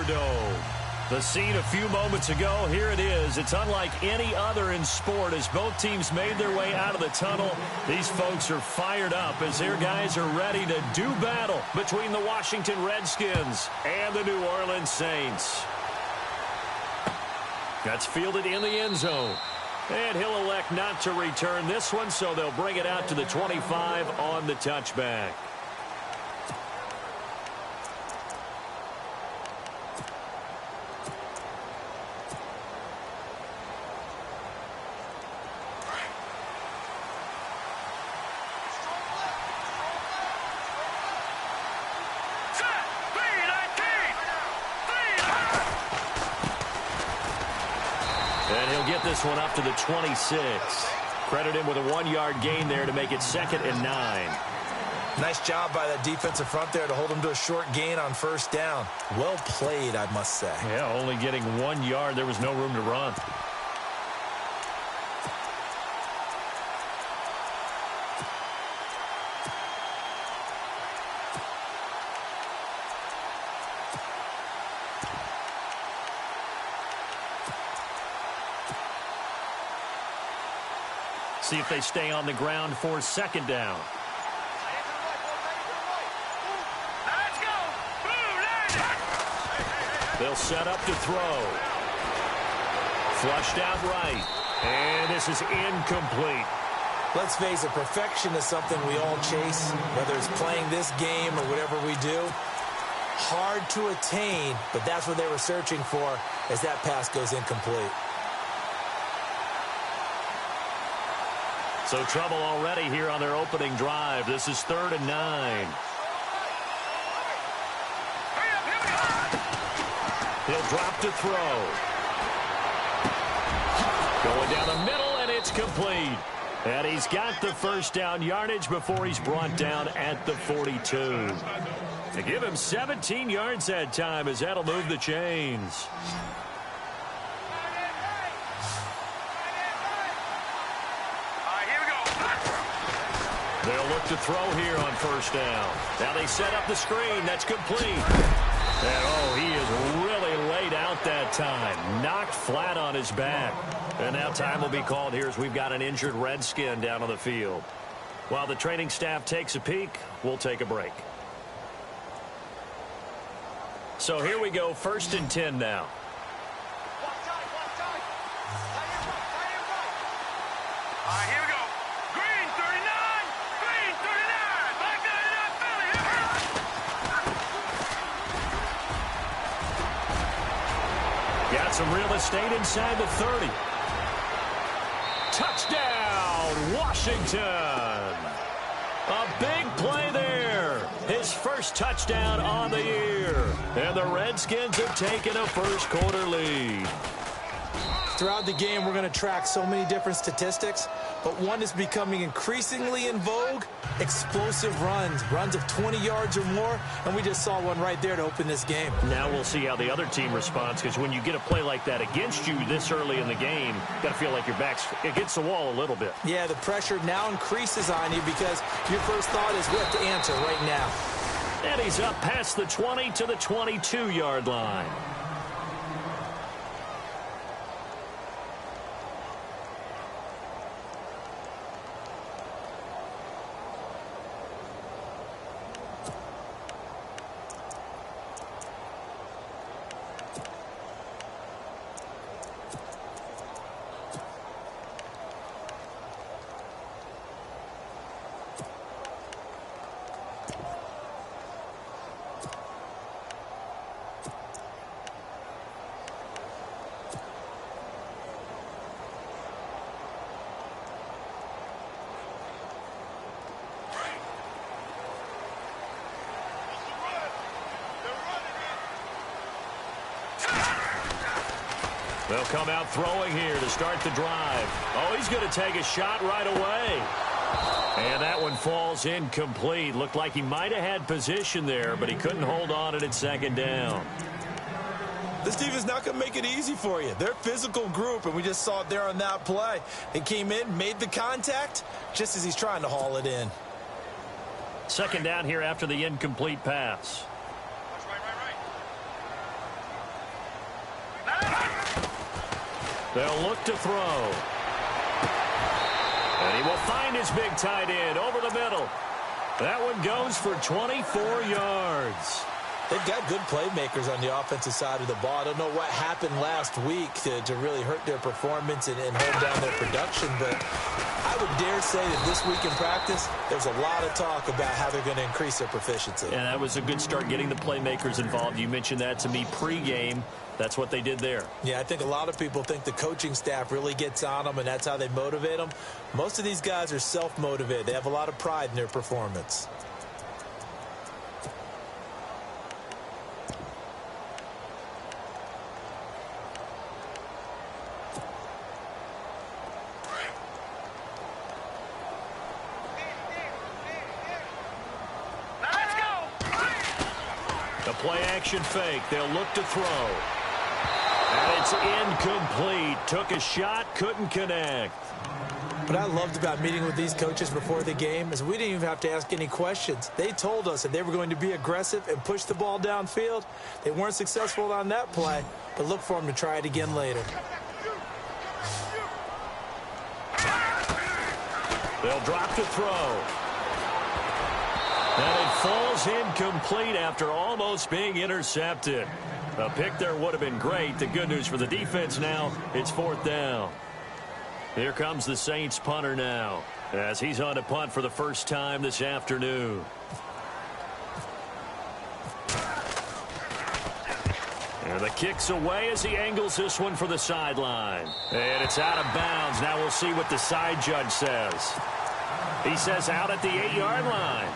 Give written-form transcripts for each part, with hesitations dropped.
Superdome. The scene a few moments ago, here it is. It's unlike any other in sport as both teams made their way out of the tunnel. These folks are fired up as their guys are ready to do battle between the Washington Redskins and the New Orleans Saints. That's fielded in the end zone. And he'll elect not to return this one, so they'll bring it out to the 25 on the touchback. And he'll get this one up to the 26. Credit him with a 1-yard gain there to make it 2nd and 9. Nice job by that defensive front there to hold him to a short gain on first down. Well played, I must say. Yeah, only getting 1 yard. There was no room to run. See if they stay on the ground for 2nd down. They'll set up to throw. Flushed out right. And this is incomplete. Let's face it, perfection is something we all chase, whether it's playing this game or whatever we do. Hard to attain, but that's what they were searching for as that pass goes incomplete. So trouble already here on their opening drive. This is 3rd and 9. He'll drop to throw. Going down the middle, and it's complete. And he's got the first down yardage before he's brought down at the 42. They give him 17 yards that time as that'll move the chains. They'll look to throw here on first down. Now they set up the screen. That's complete. And, oh, he is really laid out that time. Knocked flat on his back. And now time will be called here as we've got an injured Redskin down on the field. While the training staff takes a peek, we'll take a break. So here we go, 1st and 10 now. Got some real estate inside the 30. Touchdown, Washington. A big play there. His first touchdown on the year. And the Redskins have taken a first-quarter lead. Throughout the game, we're going to track so many different statistics, but one is becoming increasingly in vogue: explosive runs, runs of 20 yards or more, and we just saw one right there to open this game. Now we'll see how the other team responds, because when you get a play like that against you this early in the game, you got to feel like your back's against the wall a little bit. Yeah, the pressure now increases on you because your first thought is what to answer right now. And he's up past the 20 to the 22-yard line. They'll come out throwing here to start the drive. Oh, he's going to take a shot right away. And that one falls incomplete. Looked like he might have had position there, but he couldn't hold on it at 2nd down. This defense not going to make it easy for you. They're a physical group, and we just saw it there on that play. They came in, made the contact, just as he's trying to haul it in. 2nd down here after the incomplete pass. They'll look to throw. And he will find his big tight end over the middle. That one goes for 24 yards. They've got good playmakers on the offensive side of the ball. I don't know what happened last week to really hurt their performance and hold down their production, but I would dare say that this week in practice, there's a lot of talk about how they're going to increase their proficiency. And that was a good start, getting the playmakers involved. You mentioned that to me pregame. That's what they did there. Yeah, I think a lot of people think the coaching staff really gets on them, and that's how they motivate them. Most of these guys are self-motivated. They have a lot of pride in their performance. Play-action fake. They'll look to throw. And it's incomplete. Took a shot, couldn't connect. What I loved about meeting with these coaches before the game is we didn't even have to ask any questions. They told us that they were going to be aggressive and push the ball downfield. They weren't successful on that play, but look for them to try it again later. They'll drop to throw. And it falls incomplete after almost being intercepted. A pick there would have been great. The good news for the defense now, it's 4th down. Here comes the Saints punter now, as he's on to punt for the first time this afternoon. And the kick's away as he angles this one for the sideline. And it's out of bounds. Now we'll see what the side judge says. He says out at the 8-yard line.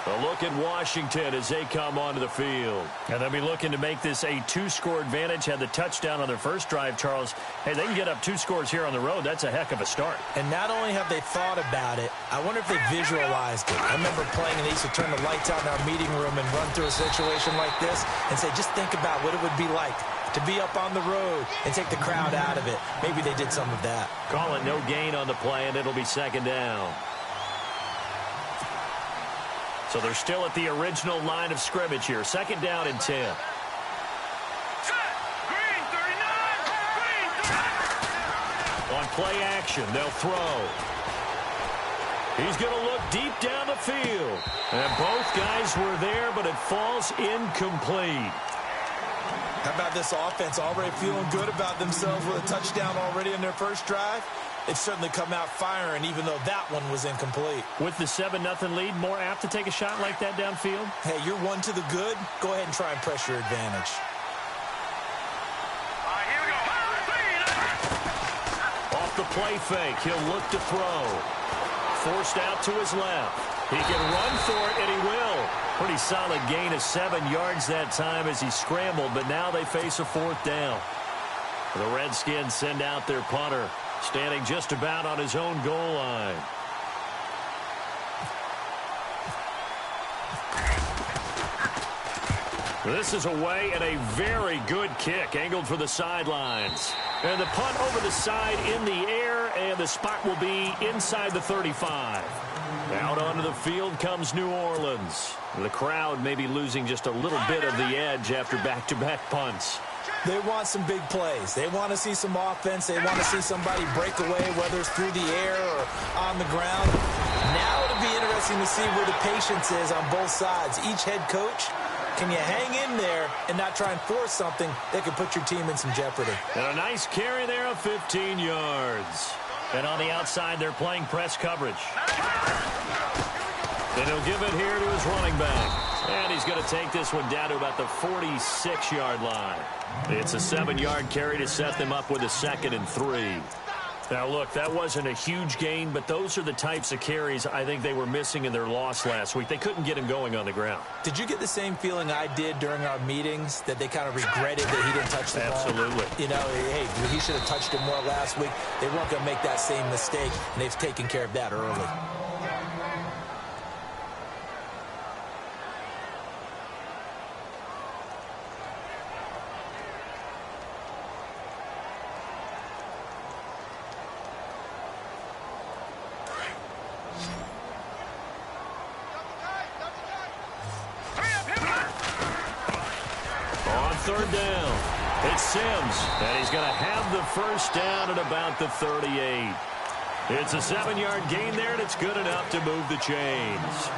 A look at Washington as they come onto the field. And they'll be looking to make this a 2-score advantage. Had the touchdown on their first drive, Charles. Hey, they can get up 2 scores here on the road. That's a heck of a start. And not only have they thought about it, I wonder if they visualized it. I remember playing and they used to turn the lights out in our meeting room and run through a situation like this and say, just think about what it would be like to be up on the road and take the crowd out of it. Maybe they did some of that. Call it no gain on the play, and it'll be 2nd down. So they're still at the original line of scrimmage here. 2nd down and 10. On play action, they'll throw. He's going to look deep down the field. And both guys were there, but it falls incomplete. How about this offense already feeling good about themselves with a touchdown already in their first drive? They've certainly come out firing, even though that one was incomplete. With the 7-0 lead, more apt to take a shot like that downfield? Hey, you're one to the good. Go ahead and try and press your advantage. Here we go. Off the play fake, he'll look to throw. Forced out to his left. He can run for it, and he will. Pretty solid gain of 7 yards that time as he scrambled, but now they face a 4th down. The Redskins send out their punter, standing just about on his own goal line. This is away and a very good kick, angled for the sidelines. And the punt over the side in the air, and the spot will be inside the 35. Out onto the field comes New Orleans. The crowd may be losing just a little bit of the edge after back-to-back punts. They want some big plays. They want to see some offense. They want to see somebody break away, whether it's through the air or on the ground. Now it'll be interesting to see where the patience is on both sides. Each head coach, can you hang in there and not try and force something that could put your team in some jeopardy? And a nice carry there of 15 yards. And on the outside, they're playing press coverage. And he'll give it here to his running back. And he's going to take this one down to about the 46-yard line. It's a 7-yard carry to set them up with a 2nd and 3. Now, look, that wasn't a huge gain, but those are the types of carries I think they were missing in their loss last week. They couldn't get him going on the ground. Did you get the same feeling I did during our meetings, that they kind of regretted that he didn't touch the ball? Absolutely. You know, hey, he should have touched it more last week. They weren't going to make that same mistake, and they've taken care of that early. On 3rd down. It's Sims, and he's going to have the first down at about the 38. It's a 7-yard gain there, and it's good enough to move the chains.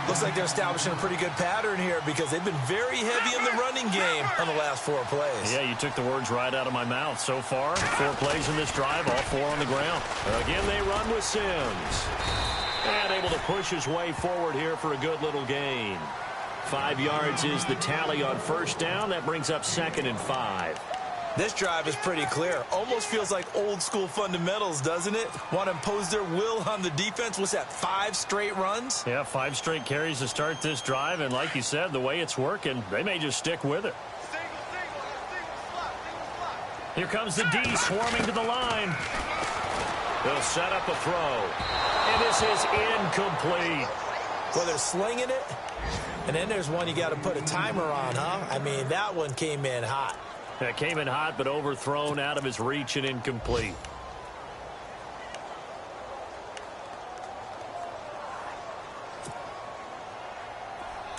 Looks like they're establishing a pretty good pattern here because they've been very heavy in the running game on the last 4 plays. Yeah, you took the words right out of my mouth. So far, 4 plays in this drive, all 4 on the ground. Again, they run with Sims. And able to push his way forward here for a good little gain. 5 yards is the tally on first down. That brings up 2nd and 5. This drive is pretty clear. Almost feels like old school fundamentals, doesn't it? Want to impose their will on the defense. What's that, 5 straight runs? Yeah, 5 straight carries to start this drive. And like you said, the way it's working, they may just stick with it. Here comes the D swarming to the line. They'll set up a throw. And this is incomplete. Well, they're slinging it. And then there's one you got to put a timer on, huh? I mean, that one came in hot. That came in hot, but overthrown out of his reach and incomplete.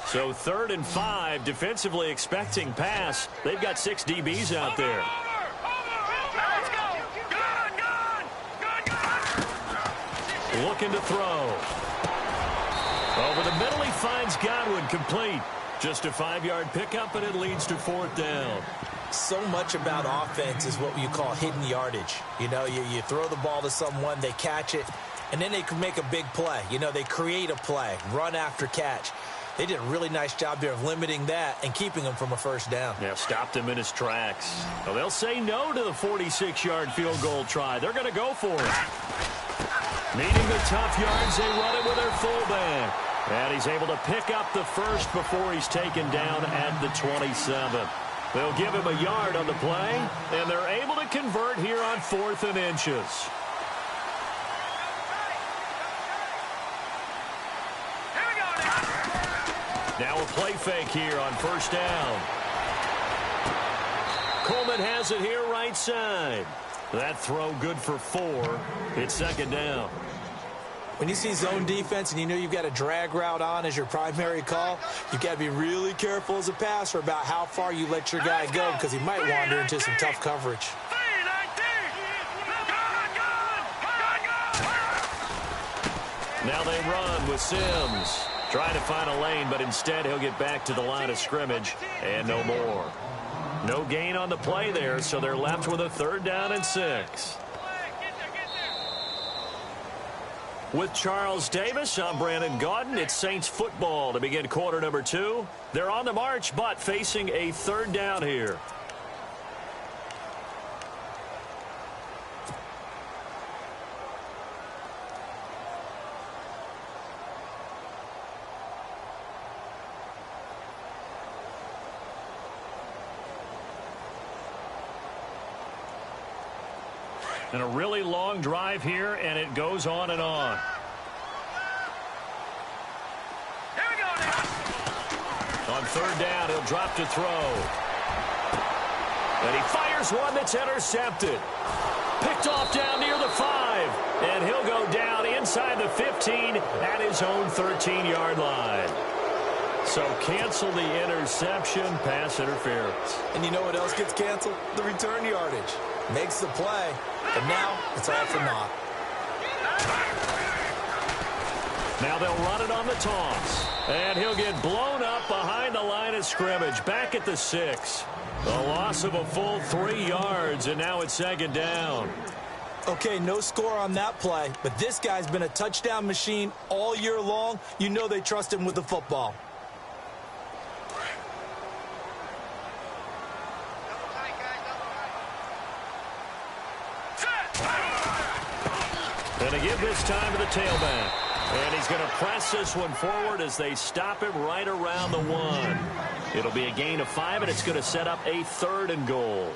So 3rd and 5, defensively expecting pass. They've got 6 DBs out there. Looking to throw. Over the middle, he finds Godwin, complete. Just a 5-yard pickup, and it leads to 4th down. So much about offense is what you call hidden yardage. You know, you throw the ball to someone, they catch it, and then they can make a big play. You know, they create a play, run after catch. They did a really nice job there of limiting that and keeping him from a first down. Yeah, stopped him in his tracks. Well, they'll say no to the 46-yard field goal try. They're going to go for it. Needing the tough yards, they run it with their fullback. And he's able to pick up the first before he's taken down at the 27. They'll give him a yard on the play, and they're able to convert here on 4th and inches. Now a play fake here on first down. Coleman has it here right side. That throw good for 4. It's 2nd down. When you see zone defense and you know you've got a drag route on as your primary call, you've got to be really careful as a passer about how far you let your guy go because he might wander into some tough coverage. Now they run with Sims. Trying to find a lane, but instead he'll get back to the line of scrimmage and no more. No gain on the play there, so they're left with a 3rd down and 6. With Charles Davis, I'm Brandon Gaudin. It's Saints football to begin quarter number 2. They're on the march, but facing a 3rd down here. And a really long drive here, and it goes on and on. Here we go now. On 3rd down, he'll drop to throw. And he fires one that's intercepted. Picked off down near the 5. And he'll go down inside the 15 at his own 13-yard line. So cancel the interception, pass interference. And you know what else gets canceled? The return yardage. Makes the play, but now it's all for naught. Now they'll run it on the toss. And he'll get blown up behind the line of scrimmage, back at the 6. A loss of a full 3 yards, and now it's 2nd down. Okay, no score on that play, but this guy's been a touchdown machine all year long. You know they trust him with the football. And they give this time to the tailback. And he's going to press this one forward as they stop him right around the 1. It'll be a gain of 5, and it's going to set up a 3rd and goal.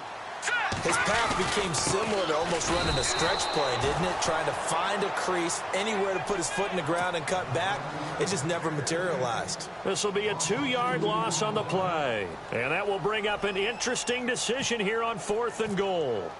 His path became similar to almost running a stretch play, didn't it? Trying to find a crease, anywhere to put his foot in the ground and cut back. It just never materialized. This will be a 2-yard loss on the play. And that will bring up an interesting decision here on 4th and goal.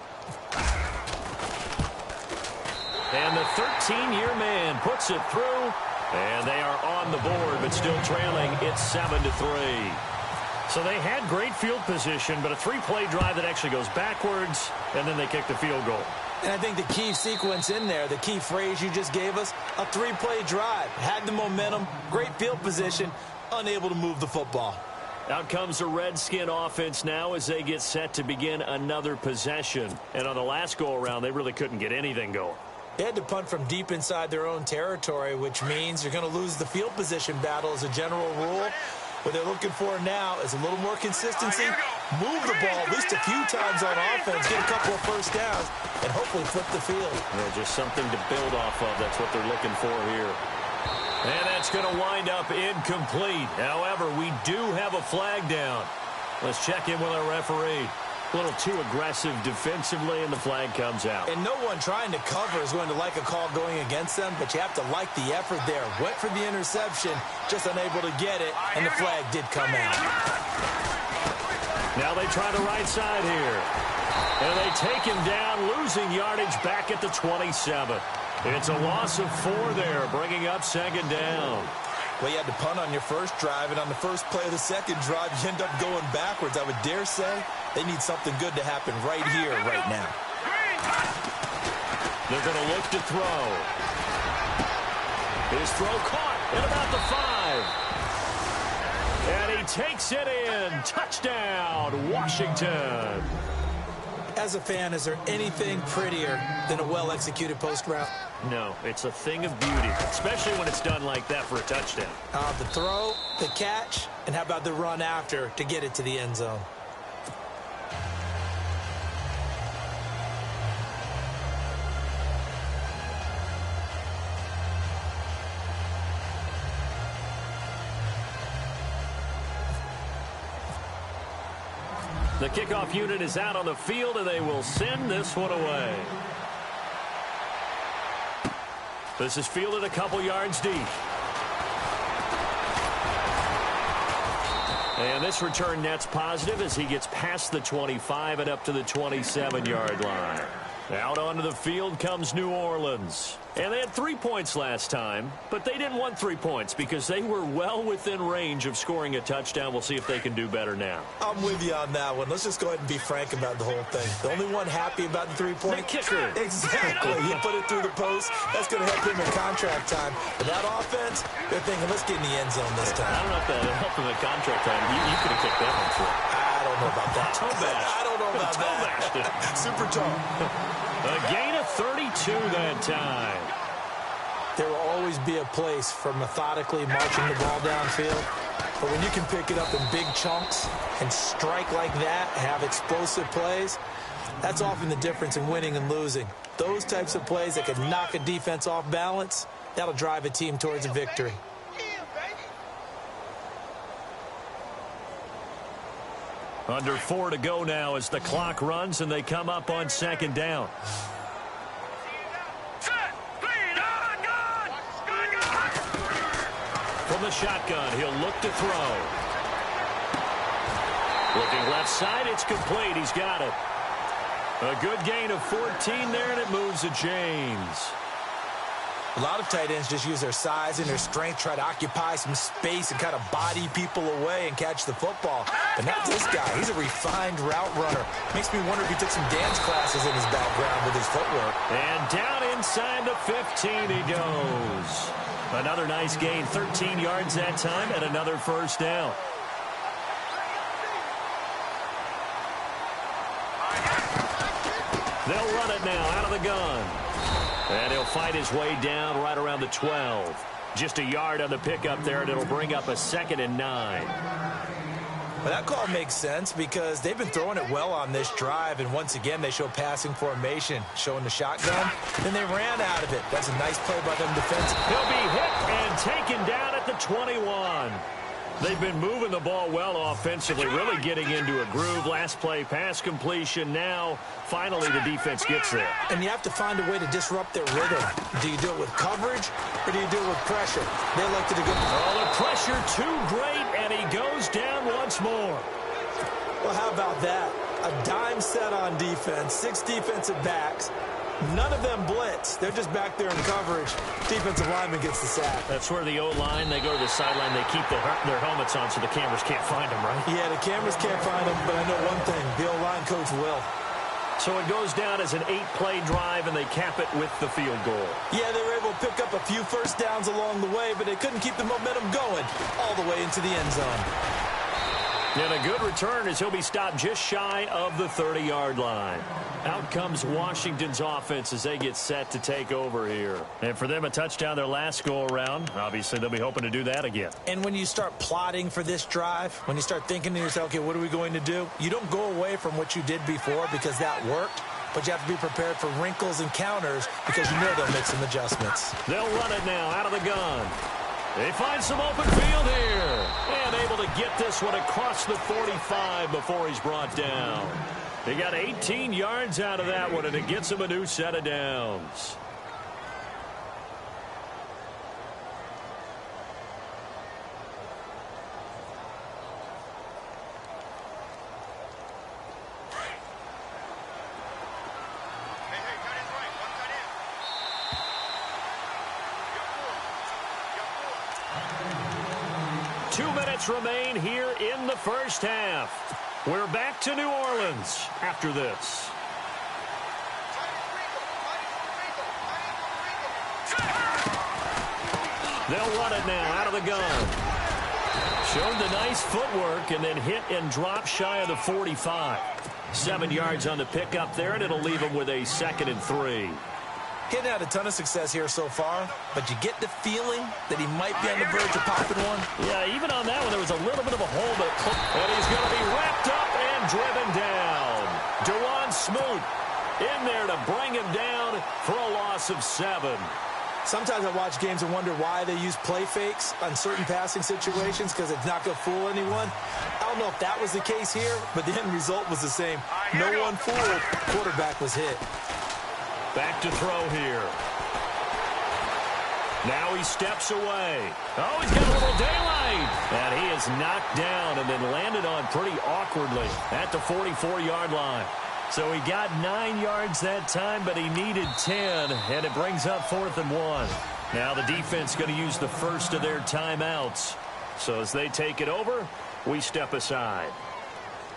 And the 13-year man puts it through, and they are on the board, but still trailing. It's 7-3. So they had great field position, but a three-play drive that actually goes backwards, and then they kick the field goal. And I think the key sequence in there, the key phrase you just gave us, a three-play drive. Had the momentum, great field position, unable to move the football. Out comes the Redskin offense now as they get set to begin another possession. And on the last go-around, they really couldn't get anything going. They had to punt from deep inside their own territory, which means you're going to lose the field position battle as a general rule. What they're looking for now is a little more consistency, move the ball at least a few times on offense, get a couple of first downs, and hopefully flip the field. Yeah, just something to build off of. That's what they're looking for here. And that's going to wind up incomplete. However, we do have a flag down. Let's check in with our referee. A little too aggressive defensively, and the flag comes out. And no one trying to cover is going to like a call going against them, but you have to like the effort there. Went for the interception, just unable to get it, and the flag did come out. Now they try the right side here. And they take him down, losing yardage back at the 27. It's a loss of 4 there, bringing up second down. Well, you had to punt on your first drive, and on the first play of the second drive, you end up going backwards. I would dare say they need something good to happen right here, right now. They're going to look to throw. His throw caught at about the 5. And he takes it in. Touchdown, Washington. As a fan, is there anything prettier than a well-executed post route? No, it's a thing of beauty, especially when it's done like that for a touchdown. The throw, the catch, and how about the run after to get it to the end zone? The kickoff unit is out on the field, and they will send this one away. This is fielded a couple yards deep. And this return net's positive as he gets past the 25 and up to the 27-yard line. Out onto the field comes New Orleans. And they had 3 points last time, but they didn't want 3 points because they were well within range of scoring a touchdown. We'll see if they can do better now. I'm with you on that one. Let's just go ahead and be frank about the whole thing. The only one happy about the 3-point? The kicker. Exactly. He put it through the post. That's going to help him in contract time. But that offense, they're thinking, let's get in the end zone this time. I don't know if that helped him in contract time. You could have kicked that one for. I don't know about that. Toe bash. I don't know about that. Super tall. A gain of 32 that time. There will always be a place for methodically marching the ball downfield. But when you can pick it up in big chunks and strike like that, have explosive plays, that's often the difference in winning and losing. Those types of plays that can knock a defense off balance, that'll drive a team towards a victory. Under 4 to go now as the clock runs and they come up on second down. From the shotgun, he'll look to throw. Looking left side, it's complete. He's got it. A good gain of 14 there, and it moves to James. A lot of tight ends just use their size and their strength, try to occupy some space and kind of body people away and catch the football. But not this guy. He's a refined route runner. Makes me wonder if he took some dance classes in his background with his footwork. And down inside the 15 he goes. Another nice gain, 13 yards that time, and another first down. They'll run it now out of the gun. And he'll fight his way down right around the 12. Just a yard on the pickup there, and it'll bring up a 2nd and 9. Well, that call makes sense because they've been throwing it well on this drive, and once again they show passing formation, showing the shotgun. Then they ran out of it. That's a nice play by them defensively. He'll be hit and taken down at the 21. They've been moving the ball well offensively, really getting into a groove. Last play, pass completion. Now, finally, the defense gets there. And you have to find a way to disrupt their rhythm. Do you do it with coverage, or do you do it with pressure? They elected to go. Oh, the pressure too great, and he goes down once more. Well, how about that? A dime set on defense, 6 defensive backs. None of them blitz. They're just back there in coverage. Defensive lineman gets the sack. That's where the O-line, they go to the sideline, they keep their helmets on so the cameras can't find them, right? Yeah, the cameras can't find them, but I know one thing. The O-line coach will. So it goes down as an 8-play drive, and they cap it with the field goal. Yeah, they were able to pick up a few first downs along the way, but they couldn't keep the momentum going all the way into the end zone. And a good return as he'll be stopped just shy of the 30-yard line. Out comes Washington's offense as they get set to take over here. And for them, a touchdown their last go-around. Obviously, they'll be hoping to do that again. And when you start plotting for this drive, when you start thinking to yourself, okay, what are we going to do? You don't go away from what you did before because that worked, but you have to be prepared for wrinkles and counters because you know they'll make some adjustments. They'll run it now out of the gun. They find some open field here. And able to get this one across the 45 before he's brought down. They got 18 yards out of that one, and it gets him a new set of downs. Remain here in the first half. We're back to New Orleans after this. They'll run it now out of the gun. Showed the nice footwork and then hit and drop shy of the 45. 7 yards on the pickup there, and it'll leave him with a 2nd and 3. He's had a ton of success here so far, but you get the feeling that he might be on the verge of popping one. Yeah, even on that one, there was a little bit of a hole, and he's going to be wrapped up and driven down. Dewan Smoot in there to bring him down for a loss of 7. Sometimes I watch games and wonder why they use play fakes on certain passing situations because it's not going to fool anyone. I don't know if that was the case here, but the end result was the same. No one fooled. Quarterback was hit. Back to throw here. Now he steps away. Oh, he's got a little daylight. And he is knocked down and then landed on pretty awkwardly at the 44-yard line. So he got 9 yards that time, but he needed 10, and it brings up 4th and 1. Now the defense going to use the first of their timeouts. So as they take it over, we step aside.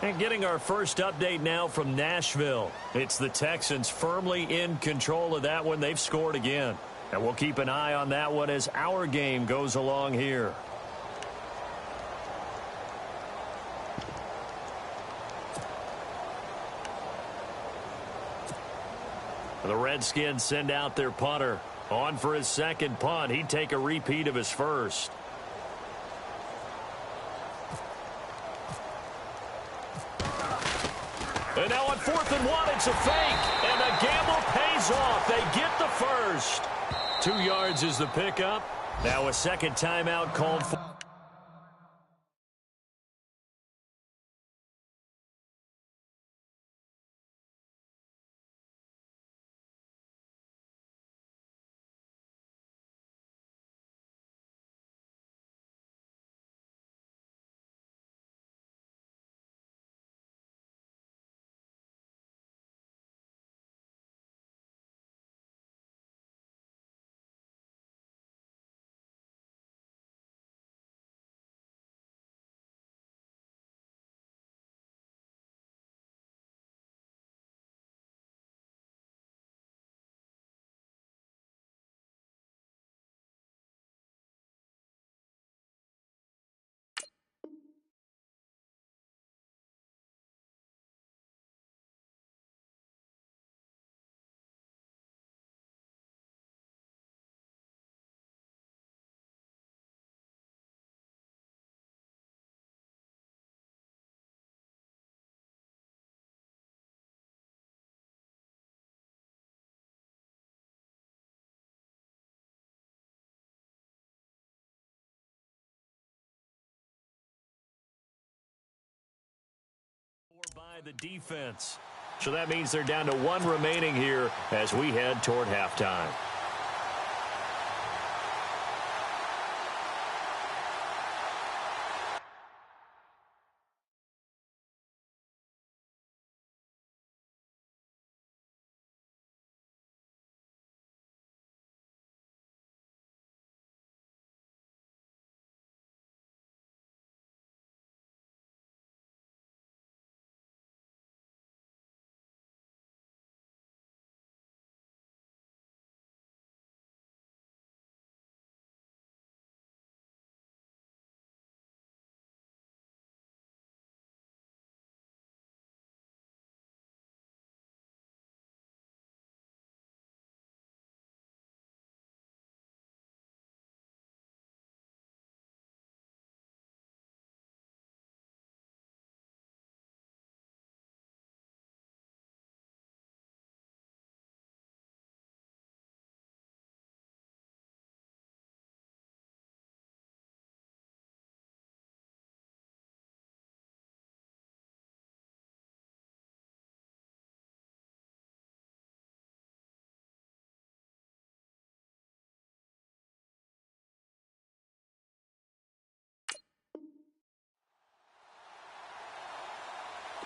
And getting our first update now from Nashville. It's the Texans firmly in control of that one. They've scored again. And we'll keep an eye on that one as our game goes along here. The Redskins send out their punter. On for his second punt. He'd take a repeat of his first. And now on 4th and 1, it's a fake. And the gamble pays off. They get the first. 2 yards is the pickup. Now a second timeout called for. By the defense. So that means they're down to 1 remaining here as we head toward halftime.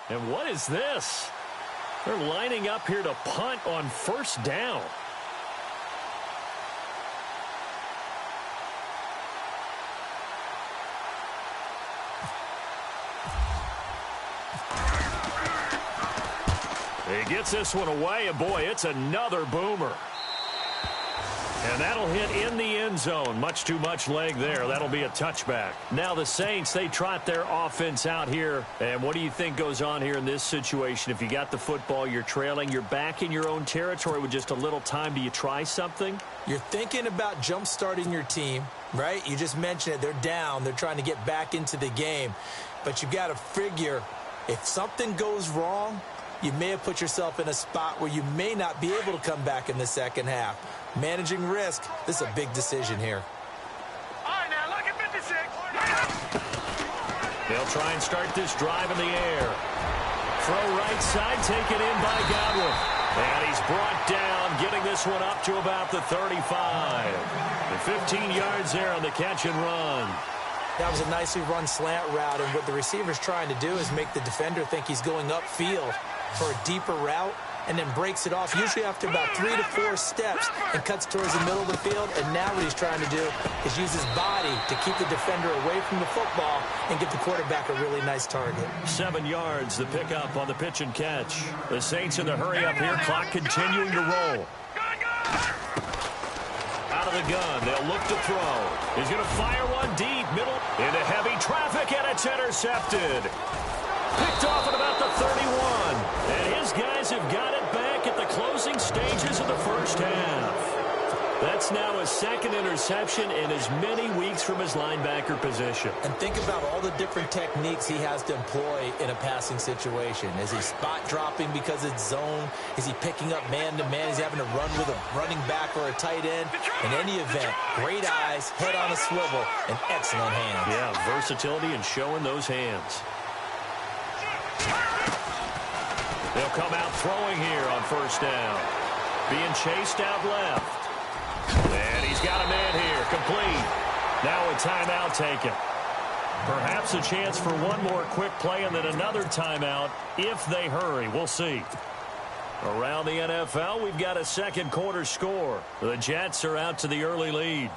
And what is this? They're lining up here to punt on first down. He gets this one away, and boy, it's another boomer. And that'll hit in the end zone. Much too much leg there. That'll be a touchback. Now the Saints, they trot their offense out here. And what do you think goes on here in this situation? If you got the football, you're trailing, you're back in your own territory with just a little time. Do you try something? You're thinking about jump-starting your team, right? You just mentioned it. They're down. They're trying to get back into the game. But you've got to figure if something goes wrong, you may have put yourself in a spot where you may not be able to come back in the second half. Managing risk, this is a big decision here. All right, now look at 56. They'll try and start this drive in the air. Throw right side, taken in by Godwin. And he's brought down, getting this one up to about the 35. And 15 yards there on the catch and run. That was a nicely run slant route, and what the receiver's trying to do is make the defender think he's going upfield for a deeper route, and then breaks it off, usually after about 3 to 4 steps, and cuts towards the middle of the field. And now what he's trying to do is use his body to keep the defender away from the football and get the quarterback a really nice target. 7 yards, the pickup on the pitch and catch. The Saints in the hurry up here, clock continuing to roll. Out of the gun, they'll look to throw. He's going to fire one deep, middle, into heavy traffic, and it's intercepted. Picked off at about the 31. And his guys have got it back at the closing stages of the first half. That's now his second interception in as many weeks from his linebacker position. And think about all the different techniques he has to employ in a passing situation. Is he spot dropping because it's zone? Is he picking up man-to-man? He's having to run with a running back or a tight end? In any event, great eyes, head on a swivel, and excellent hands. Yeah, versatility and showing those hands. They'll come out throwing here on first down. Being chased out left. And he's got a man here, complete. Now a timeout taken. Perhaps a chance for one more quick play and then another timeout if they hurry. We'll see. Around the NFL, we've got a second quarter score. The Jets are out to the early lead.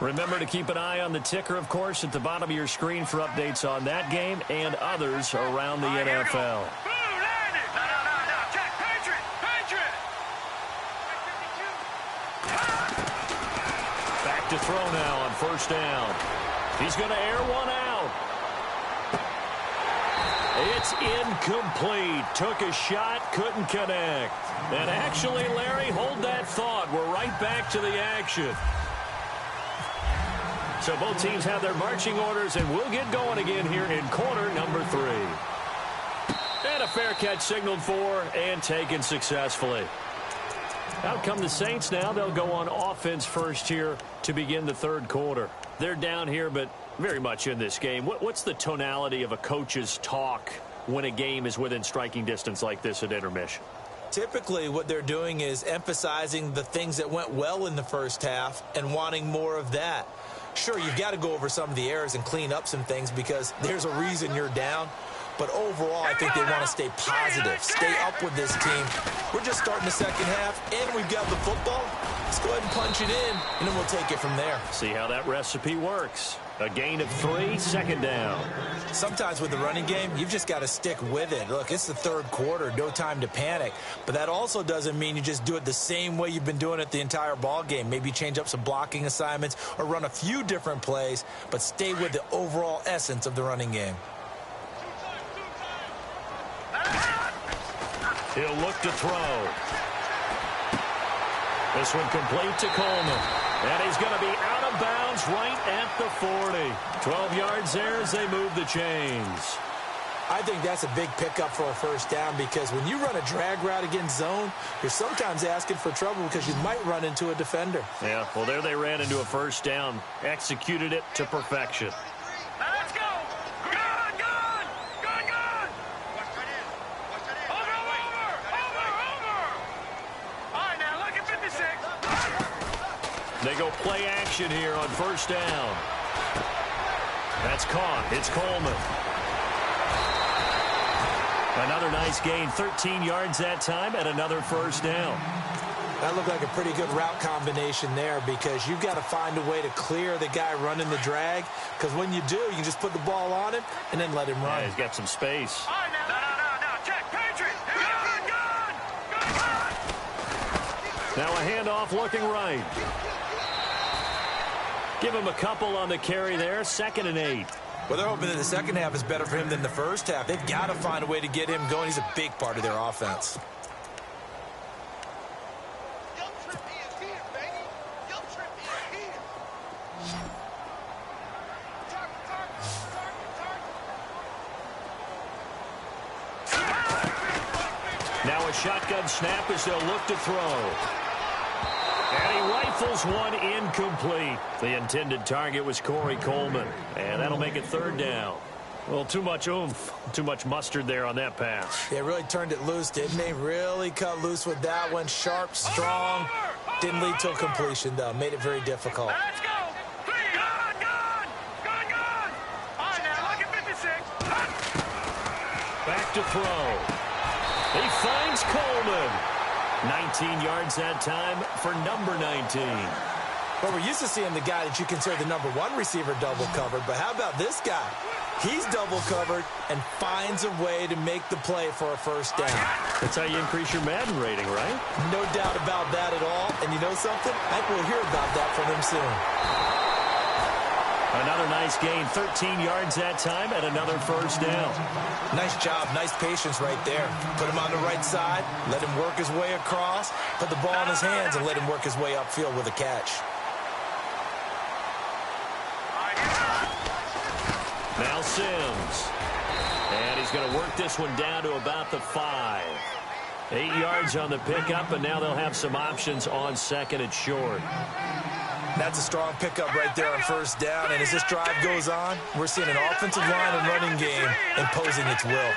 Remember to keep an eye on the ticker, of course, at the bottom of your screen for updates on that game and others around the NFL. Back to throw now on first down. He's going to air one out. It's incomplete. Took a shot, couldn't connect. And actually, Larry, hold that thought. We're right back to the action. So both teams have their marching orders, and we'll get going again here in quarter number 3. And a fair catch signaled for and taken successfully. Out come the Saints now. They'll go on offense first here to begin the third quarter. They're down here, but very much in this game. What's the tonality of a coach's talk when a game is within striking distance like this at intermission? Typically, what they're doing is emphasizing the things that went well in the first half and wanting more of that. Sure, you've got to go over some of the errors and clean up some things because there's a reason you're down. But overall, I think they want to stay positive, stay up with this team. We're just starting the second half, and we've got the football. Let's go ahead and punch it in, and then we'll take it from there. See how that recipe works. A gain of 3, second down. Sometimes with the running game, you've just got to stick with it. Look, it's the third quarter, no time to panic. But that also doesn't mean you just do it the same way you've been doing it the entire ball game. Maybe change up some blocking assignments or run a few different plays, but stay with the overall essence of the running game. He'll look to throw. This one complete to Coleman. And he's going to be out of bounds right at the 40. 12 yards there as they move the chains. I think that's a big pickup for a first down because when you run a drag route against zone, you're sometimes asking for trouble because you might run into a defender. Yeah, well, there they ran into a first down. Executed it to perfection. Let's go. Gun, gun. Gun, gun. Over. All right, now look at 56. They go play action here on first down. That's caught. It's Coleman. Another nice gain, 13 yards that time, and another first down. That looked like a pretty good route combination there because you've got to find a way to clear the guy running the drag, because when you do, you can just put the ball on him and then let him run. Yeah, he's got some space. All right, now, check, Patriot. Good. Now a handoff looking right. Give him a couple on the carry there, 2nd and 8. Well, they're hoping that the second half is better for him than the first half. They've got to find a way to get him going. He's a big part of their offense. Now a shotgun snap as they'll look to throw. And he rifles one incomplete. The intended target was Corey Coleman. And that'll make it 3rd down. Well, too much oomph, too much mustard there on that pass. They really turned it loose, didn't they? Really cut loose with that one. Sharp, strong. Didn't lead to a completion, though. Made it very difficult. Let's go. Good. All right, now, look at 56. Back to throw. He finds Coleman. 19 yards that time for number 19. Well, we're used to seeing the guy that you consider the number 1 receiver double covered, but how about this guy? He's double covered and finds a way to make the play for a first down. That's how you increase your Madden rating, right? No doubt about that at all. And you know something? I think we'll hear about that from him soon. Another nice gain, 13 yards that time, and another first down. Nice job, nice patience right there. Put him on the right side, let him work his way across, put the ball in his hands, and let him work his way upfield with a catch. Now Sims. And he's going to work this one down to about the 5. 8 yards on the pickup, and now they'll have some options on 2nd and short. That's a strong pickup right there on first down, and as this drive goes on, we're seeing an offensive line and running game imposing its will.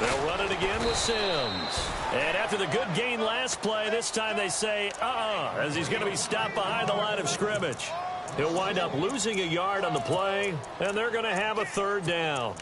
They'll run it again with Sims. And after the good gain last play, this time they say, as he's going to be stopped behind the line of scrimmage. He'll wind up losing a yard on the play, and they're going to have a 3rd down.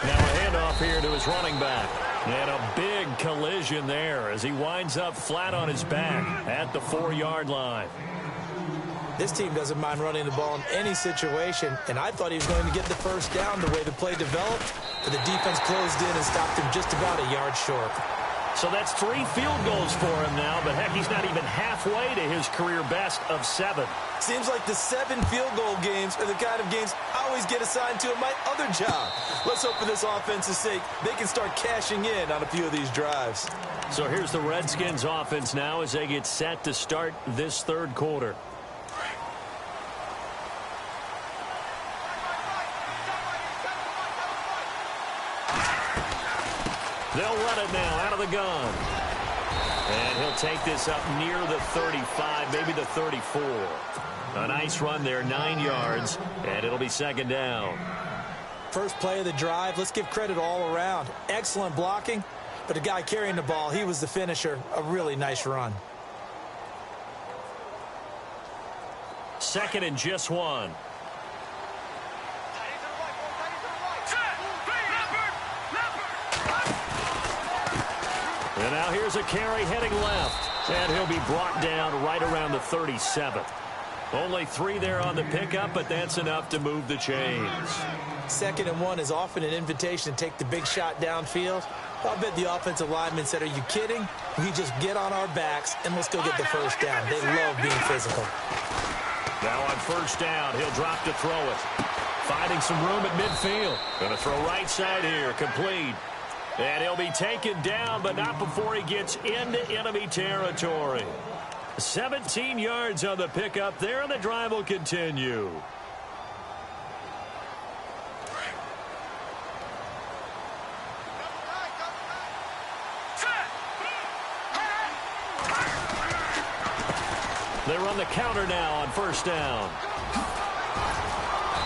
Now a handoff here to his running back. And a big collision there as he winds up flat on his back at the 4-yard line. This team doesn't mind running the ball in any situation, and I thought he was going to get the first down the way the play developed, but the defense closed in and stopped him just about a yard short. So that's 3 field goals for him now, but heck, he's not even halfway to his career best of 7. Seems like the 7 field goal games are the kind of games I always get assigned to in my other job. Let's hope for this offense's sake they can start cashing in on a few of these drives. So here's the Redskins offense now as they get set to start this 3rd quarter. They'll run it now out of the gun. And he'll take this up near the 35, maybe the 34. A nice run there, 9 yards, and it'll be 2nd down. First play of the drive, let's give credit all around. Excellent blocking, but the guy carrying the ball, he was the finisher. A really nice run. 2nd and just 1. And now here's a carry heading left. And he'll be brought down right around the 37. Only 3 there on the pickup, but that's enough to move the chains. 2nd and 1 is often an invitation to take the big shot downfield. I'll bet the offensive lineman said, are you kidding? We just get on our backs and let's go get the first down. They love being physical. Now on first down, he'll drop to throw it. Finding some room at midfield. Going to throw right side here, complete. And he'll be taken down, but not before he gets into enemy territory. 17 yards on the pickup there, and the drive will continue. They run the counter now on first down.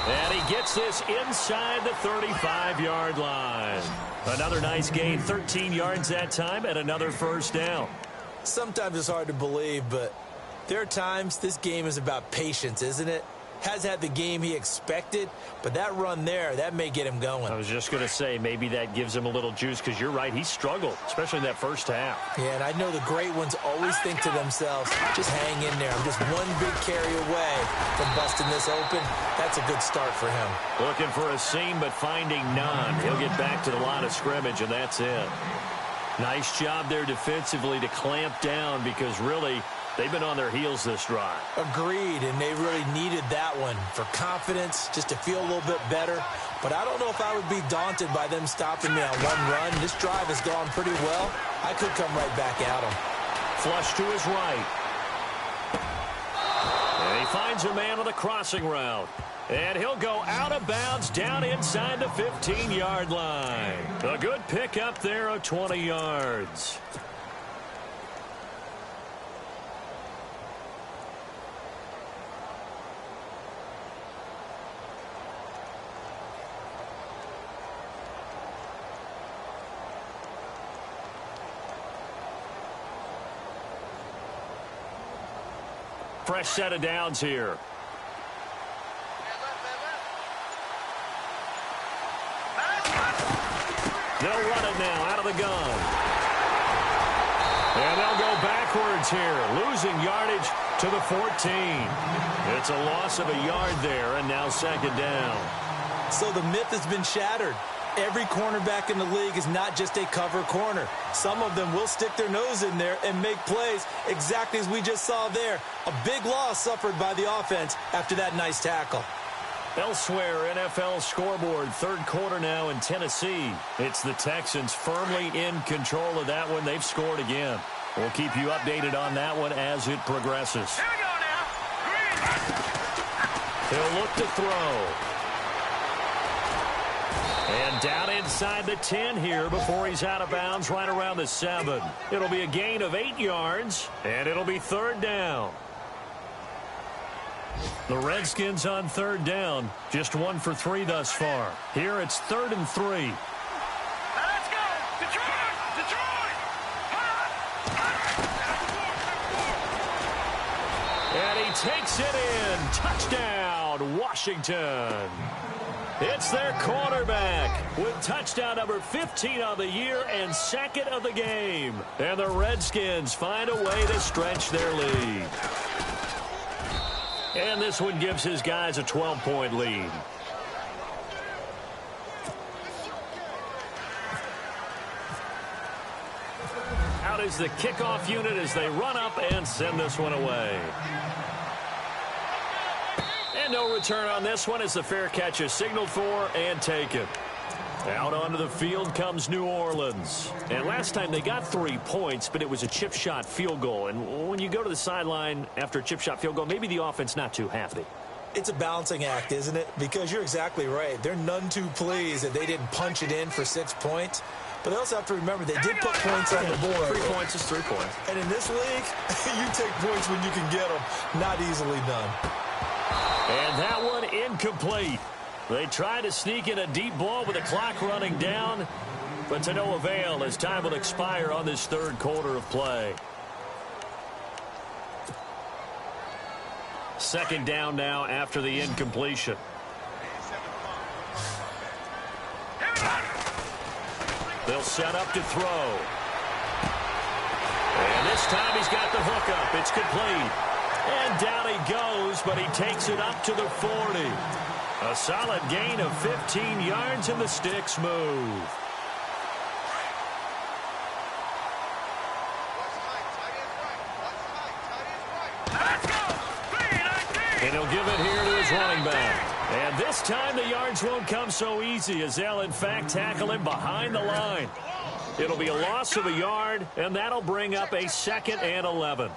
And he gets this inside the 35-yard line. Another nice gain, 13 yards that time, and another first down. Sometimes it's hard to believe, but there are times this game is about patience, isn't it? Has had the game he expected, but that run there, that may get him going. I was just going to say, maybe that gives him a little juice, because you're right, he struggled, especially in that first half. Yeah, and I know the great ones always think to themselves, just hang in there. I'm just one big carry away from busting this open. That's a good start for him. Looking for a seam, but finding none. He'll get back to the line of scrimmage, and that's it. Nice job there defensively to clamp down, because really, they've been on their heels this drive. Agreed, and they really needed that one for confidence, just to feel a little bit better. But I don't know if I would be daunted by them stopping me on one run. This drive has gone pretty well. I could come right back at them. Flush to his right. And he finds a man on the crossing route. And he'll go out of bounds down inside the 15-yard line. A good pickup there of 20 yards. Fresh set of downs here. They'll run it now out of the gun. And they'll go backwards here, losing yardage to the 14. It's a loss of a yard there, and now second down. So the myth has been shattered. Every cornerback in the league is not just a cover corner. Some of them will stick their nose in there and make plays exactly as we just saw there. A big loss suffered by the offense after that nice tackle. Elsewhere, NFL scoreboard, third quarter now in Tennessee. It's the Texans firmly in control of that one. They've scored again. We'll keep you updated on that one as it progresses. Here we go now. Green. He'll look to throw. And down inside the 10 here before he's out of bounds right around the 7. It'll be a gain of 8 yards, and it'll be third down. The Redskins on third down, just 1 for 3 thus far. Here it's 3rd and 3. Let's go. Detroit. Detroit. And he takes it in. Touchdown, Washington. It's their quarterback with touchdown number 15 on the year and second of the game. And the Redskins find a way to stretch their lead. And this one gives his guys a 12-point lead. Out is the kickoff unit as they run up and send this one away. And no return on this one as the fair catch is signaled for and taken. Out onto the field comes New Orleans. And last time they got 3 points, but it was a chip shot field goal. And when you go to the sideline after a chip shot field goal, maybe the offense not too happy. It's a balancing act, isn't it? Because you're exactly right. They're none too pleased that they didn't punch it in for 6 points. But they also have to remember they did put points on the board. 3 points is 3 points. And in this league, you take points when you can get them. Not easily done. And that one incomplete. They try to sneak in a deep ball with the clock running down, but to no avail as time will expire on this third quarter of play. Second down now after the incompletion. They'll set up to throw. And this time he's got the hook up. It's complete. And down he goes, but he takes it up to the 40. A solid gain of 15 yards, and the sticks move. And he'll give it here to his running back. And this time the yards won't come so easy as they'll, in fact, tackle him behind the line. It'll be a loss of a yard, and that'll bring up a 2nd and 11.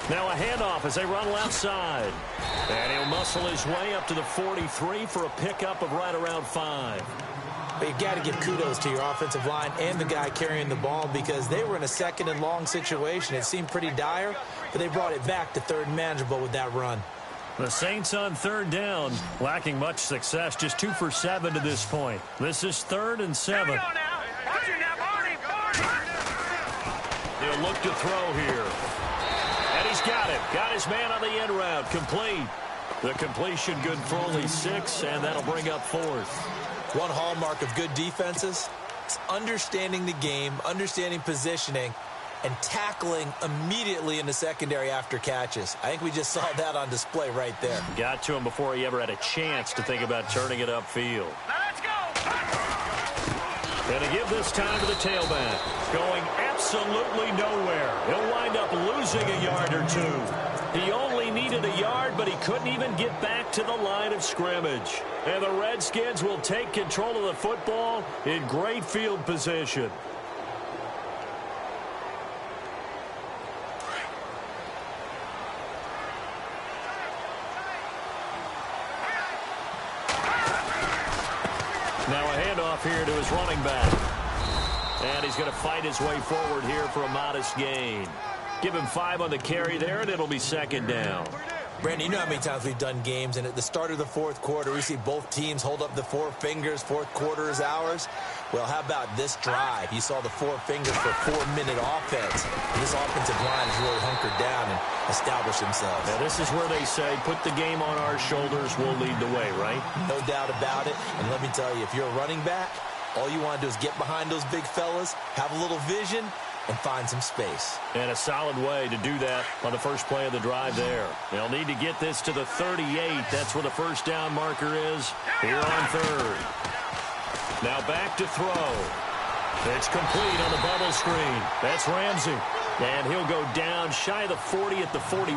Now a handoff as they run left side. And he'll muscle his way up to the 43 for a pickup of right around 5. But you got to give kudos to your offensive line and the guy carrying the ball because they were in a second and long situation. It seemed pretty dire, but they brought it back to third and manageable with that run. The Saints on third down, lacking much success, just 2 for 7 to this point. This is 3rd and 7. Here we go now. Watch it now, Barney. He'll look to throw here. And he's got it. Got his man on the end route. Complete. The completion good for only 6, and that'll bring up 4th. One hallmark of good defenses is understanding the game, understanding positioning, and tackling immediately in the secondary after catches. I think we just saw that on display right there. Got to him before he ever had a chance to think about turning it upfield. Now let's go. Going to give this time to the tailback. Going absolutely nowhere. He'll wind up losing a yard or 2. He only needed a yard, but he couldn't even get back to the line of scrimmage. And the Redskins will take control of the football in great field position. Now a handoff here to his running back. And he's going to fight his way forward here for a modest gain. Give him 5 on the carry there, and it'll be 2nd down. Brandon, you know how many times we've done games, and at the start of the 4th quarter, we see both teams hold up the 4 fingers, 4th quarter is ours. Well, how about this drive? You saw the 4 fingers for 4-minute offense. And this offensive line has really hunkered down and established themselves. Now, this is where they say, put the game on our shoulders, we'll lead the way, right? No doubt about it. And let me tell you, if you're a running back, all you want to do is get behind those big fellas, have a little vision, and find some space. And a solid way to do that on the first play of the drive there. They'll need to get this to the 38. That's where the first down marker is here on 3rd. Now back to throw. It's complete on the bubble screen. That's Ramsey. And he'll go down shy of the 40 at the 41.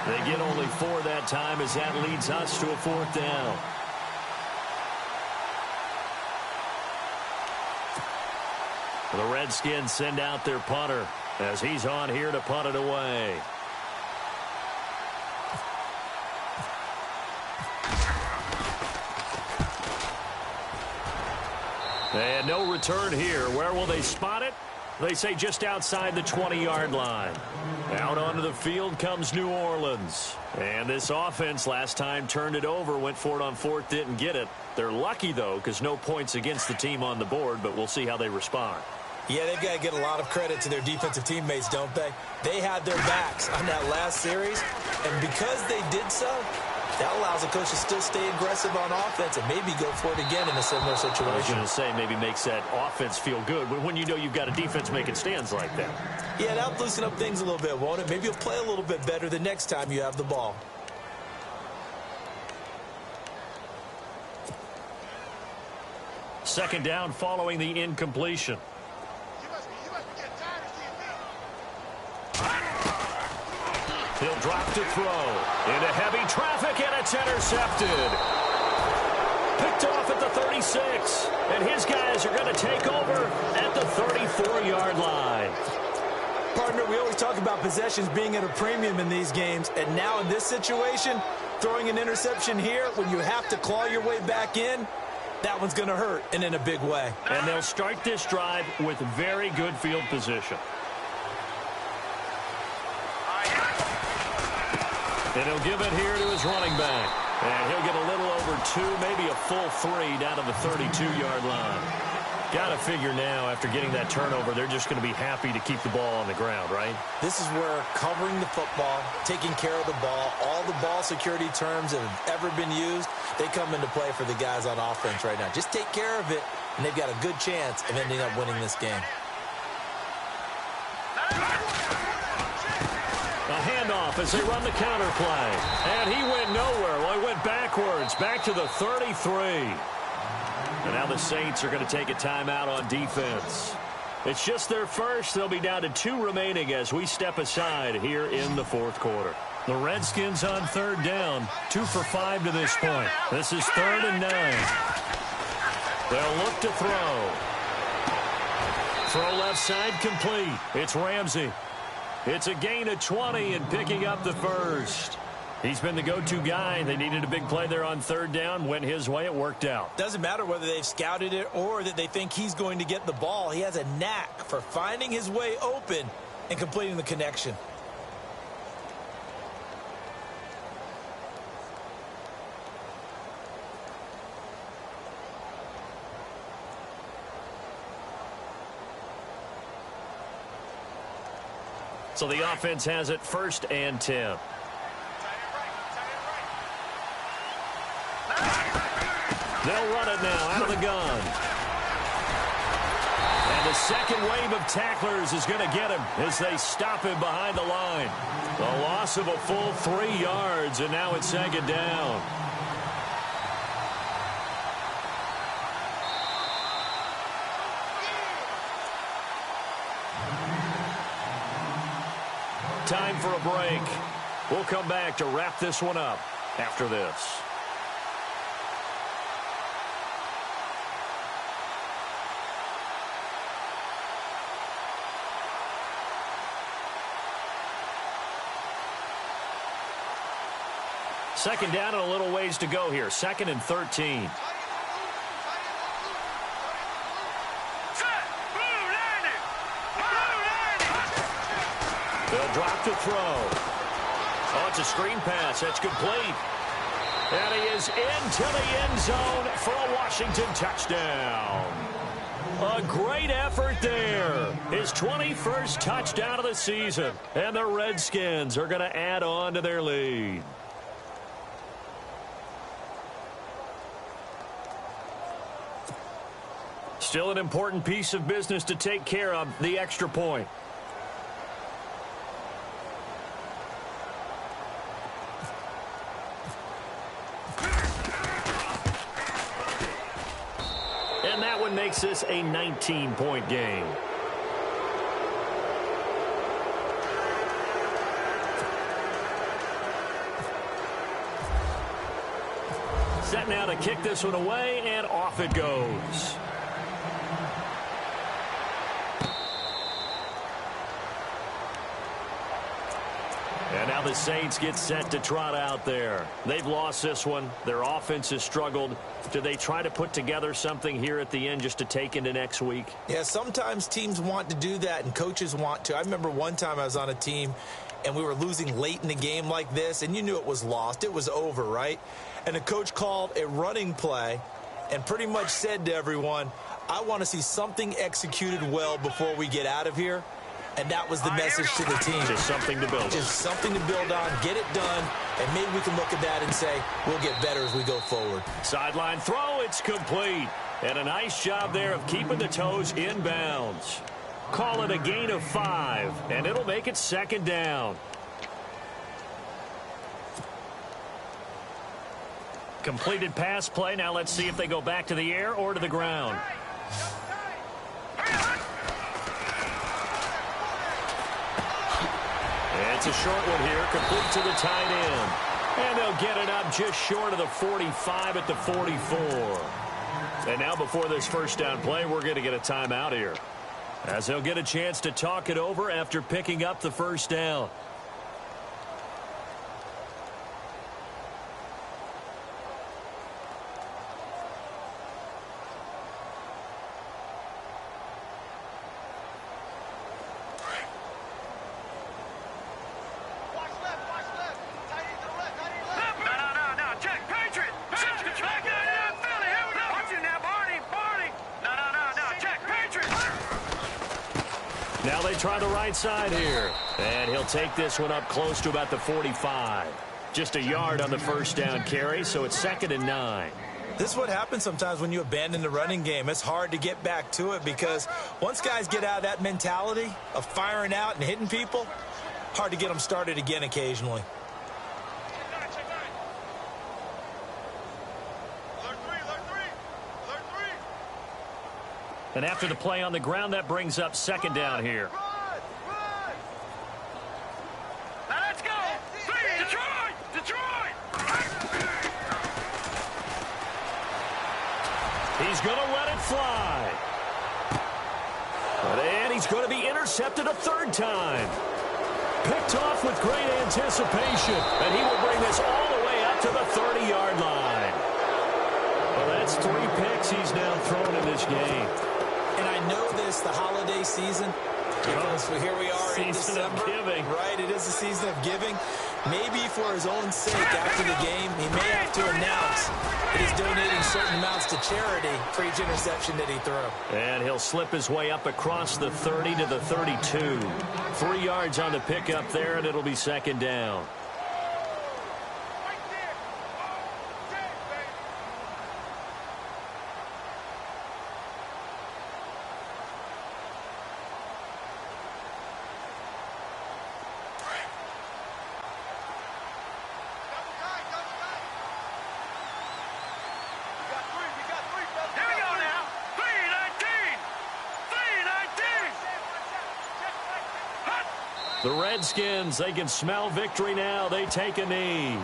They get only 4 that time as that leads us to a 4th down. The Redskins send out their punter as he's on here to punt it away. And no return here. Where will they spot it? They say just outside the 20-yard line. Out onto the field comes New Orleans. And this offense last time turned it over, went for it on 4th, didn't get it. They're lucky, though, because no points against the team on the board, but we'll see how they respond. Yeah, they've got to get a lot of credit to their defensive teammates, don't they? They had their backs on that last series, and because they did so, that allows the coach to still stay aggressive on offense and maybe go for it again in a similar situation. I was going to say maybe makes that offense feel good when you know you've got a defense making stands like that. Yeah, that'll loosen up things a little bit, won't it? Maybe you'll play a little bit better the next time you have the ball. Second down following the incompletion. He'll drop to throw. Into heavy traffic, and it's intercepted. Picked off at the 36. And his guys are going to take over at the 34-yard line. Partner, we always talk about possessions being at a premium in these games. And now in this situation, throwing an interception here when you have to claw your way back in, that one's going to hurt, and in a big way. And they'll start this drive with very good field position. And he'll give it here to his running back. And he'll get a little over 2, maybe a full 3 down to the 32-yard line. Got to figure now, after getting that turnover, they're just going to be happy to keep the ball on the ground, right? This is where covering the football, taking care of the ball, all the ball security terms that have ever been used, they come into play for the guys on offense right now. Just take care of it, and they've got a good chance of ending up winning this game. A handoff as they run the counter play. And he went nowhere. Well, he went backwards, back to the 33. And now the Saints are going to take a timeout on defense. It's just their first. They'll be down to 2 remaining as we step aside here in the 4th quarter. The Redskins on 3rd down, 2 for 5 to this point. This is 3rd and 9. They'll look to throw. Throw left side complete. It's Ramsey. It's a gain of 20 and picking up the first. He's been the go-to guy. They needed a big play there on third down. Went his way. It worked out. Doesn't matter whether they've scouted it or that they think he's going to get the ball. He has a knack for finding his way open and completing the connection. So the offense has it 1st and 10. They'll run it now out of the gun. And the second wave of tacklers is going to get him as they stop him behind the line. A loss of a full 3 yards, and now it's 2nd down. Time for a break. We'll come back to wrap this one up after this. Second down and a little ways to go here. 2nd and 13. They'll drop to throw. Oh, it's a screen pass. That's complete. And he is into the end zone for a Washington touchdown. A great effort there. His 21st touchdown of the season. And the Redskins are going to add on to their lead. Still an important piece of business to take care of, the extra point. And that one makes this a 19-point game. Set now to kick this one away, and off it goes. And now the Saints get set to trot out there. They've lost this one. Their offense has struggled. Do they try to put together something here at the end just to take into next week? Yeah, sometimes teams want to do that and coaches want to. I remember one time I was on a team and we were losing late in the game like this, and you knew it was lost. It was over, right? And the coach called a running play and pretty much said to everyone, I want to see something executed well before we get out of here. And that was the message to the team. Just something to build on. Just something to build on, get it done, and maybe we can look at that and say, we'll get better as we go forward. Sideline throw, it's complete. And a nice job there of keeping the toes in bounds. Call it a gain of 5, and it'll make it 2nd down. Completed pass play. Now let's see if they go back to the air or to the ground. It's a short one here, complete to the tight end. And they'll get it up just short of the 45 at the 44. And now before this first down play, we're going to get a timeout here, as they'll get a chance to talk it over after picking up the first down. Now they try the right side here. And he'll take this one up close to about the 45. Just a yard on the first down carry, so it's 2nd and 9. This is what happens sometimes when you abandon the running game. It's hard to get back to it because once guys get out of that mentality of firing out and hitting people, hard to get them started again occasionally. And after the play on the ground, that brings up 2nd down here. Now let's go! Detroit! Detroit! He's going to let it fly. And he's going to be intercepted a 3rd time. picked off with great anticipation. And he will bring this all the way up to the 30-yard line. Well, that's 3 picks he's now thrown in this game. And I know this, the holiday season, because here we are in December. Season of giving. Right, it is the season of giving. Maybe for his own sake after the game, he may have to announce that he's donating certain amounts to charity for each interception that he threw. And he'll slip his way up across the 30 to the 32. 3 yards on the pickup there, and it'll be second down. The Redskins, they can smell victory now. They take a knee.